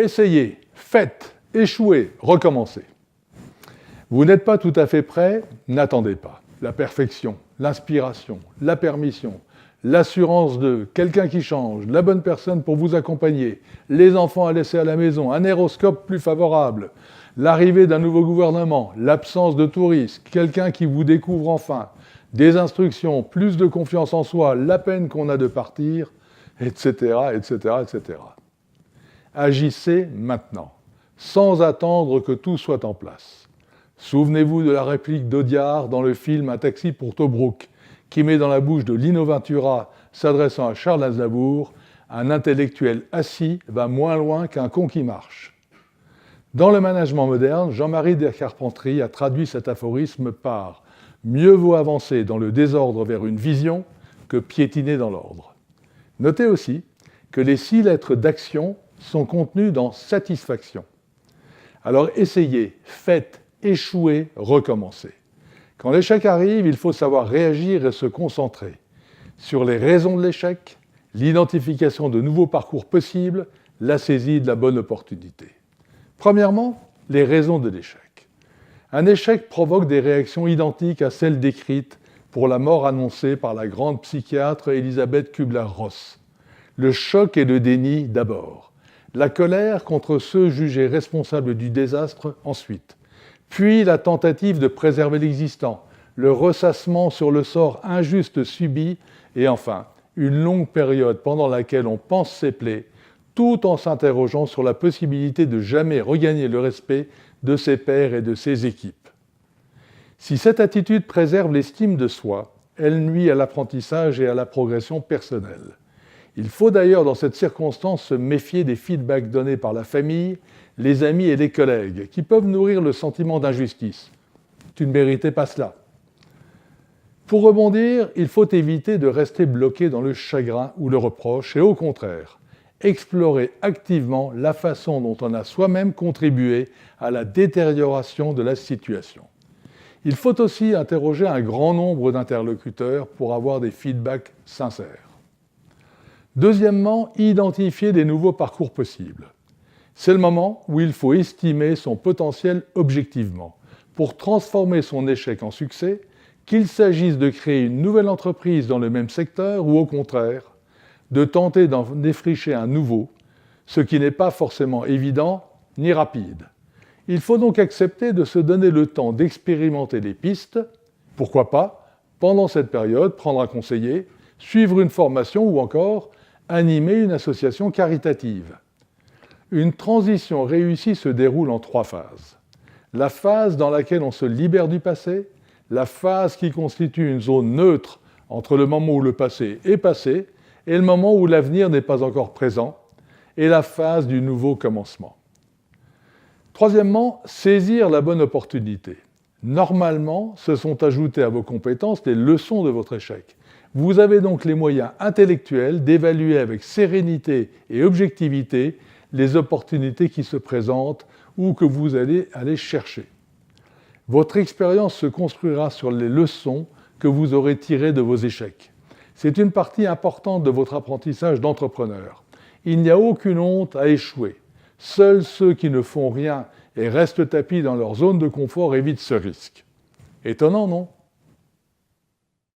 Essayez, faites, échouez, recommencez. Vous n'êtes pas tout à fait prêt, n'attendez pas. La perfection, l'inspiration, la permission, l'assurance de quelqu'un qui change, la bonne personne pour vous accompagner, les enfants à laisser à la maison, un aéroscope plus favorable, l'arrivée d'un nouveau gouvernement, l'absence de tout risque, quelqu'un qui vous découvre enfin, des instructions, plus de confiance en soi, la peine qu'on a de partir, etc., etc., etc. Agissez maintenant, sans attendre que tout soit en place. Souvenez-vous de la réplique d'Audiard dans le film Un taxi pour Tobrouk, qui met dans la bouche de Lino Ventura, s'adressant à Charles Aznavour, « Un intellectuel assis va moins loin qu'un con qui marche ». Dans le management moderne, Jean-Marie Descarpentry a traduit cet aphorisme par « Mieux vaut avancer dans le désordre vers une vision que piétiner dans l'ordre ». Notez aussi que les 6 lettres d'action sont contenues dans satisfaction. Alors essayez, faites, échouez, recommencez. Quand l'échec arrive, il faut savoir réagir et se concentrer sur les raisons de l'échec, l'identification de nouveaux parcours possibles, la saisie de la bonne opportunité. Premièrement, les raisons de l'échec. Un échec provoque des réactions identiques à celles décrites pour la mort annoncée par la grande psychiatre Elisabeth Kubler-Ross. Le choc et le déni d'abord, la colère contre ceux jugés responsables du désastre ensuite, puis la tentative de préserver l'existant, le ressassement sur le sort injuste subi, et enfin, une longue période pendant laquelle on pense ses plaies, tout en s'interrogeant sur la possibilité de jamais regagner le respect de ses pairs et de ses équipes. Si cette attitude préserve l'estime de soi, elle nuit à l'apprentissage et à la progression personnelle. Il faut d'ailleurs dans cette circonstance se méfier des feedbacks donnés par la famille, les amis et les collègues, qui peuvent nourrir le sentiment d'injustice. Tu ne méritais pas cela. Pour rebondir, il faut éviter de rester bloqué dans le chagrin ou le reproche, et au contraire, explorer activement la façon dont on a soi-même contribué à la détérioration de la situation. Il faut aussi interroger un grand nombre d'interlocuteurs pour avoir des feedbacks sincères. Deuxièmement, identifier des nouveaux parcours possibles. C'est le moment où il faut estimer son potentiel objectivement pour transformer son échec en succès, qu'il s'agisse de créer une nouvelle entreprise dans le même secteur ou au contraire, de tenter d'en défricher un nouveau, ce qui n'est pas forcément évident ni rapide. Il faut donc accepter de se donner le temps d'expérimenter les pistes, pourquoi pas, pendant cette période, prendre un conseiller, suivre une formation ou encore animer une association caritative. Une transition réussie se déroule en 3 phases. La phase dans laquelle on se libère du passé, la phase qui constitue une zone neutre entre le moment où le passé est passé et le moment où l'avenir n'est pas encore présent, et la phase du nouveau commencement. Troisièmement, saisir la bonne opportunité. Normalement, se sont ajoutées à vos compétences les leçons de votre échec. Vous avez donc les moyens intellectuels d'évaluer avec sérénité et objectivité les opportunités qui se présentent ou que vous allez aller chercher. Votre expérience se construira sur les leçons que vous aurez tirées de vos échecs. C'est une partie importante de votre apprentissage d'entrepreneur. Il n'y a aucune honte à échouer. Seuls ceux qui ne font rien et restent tapis dans leur zone de confort évitent ce risque. Étonnant, non ?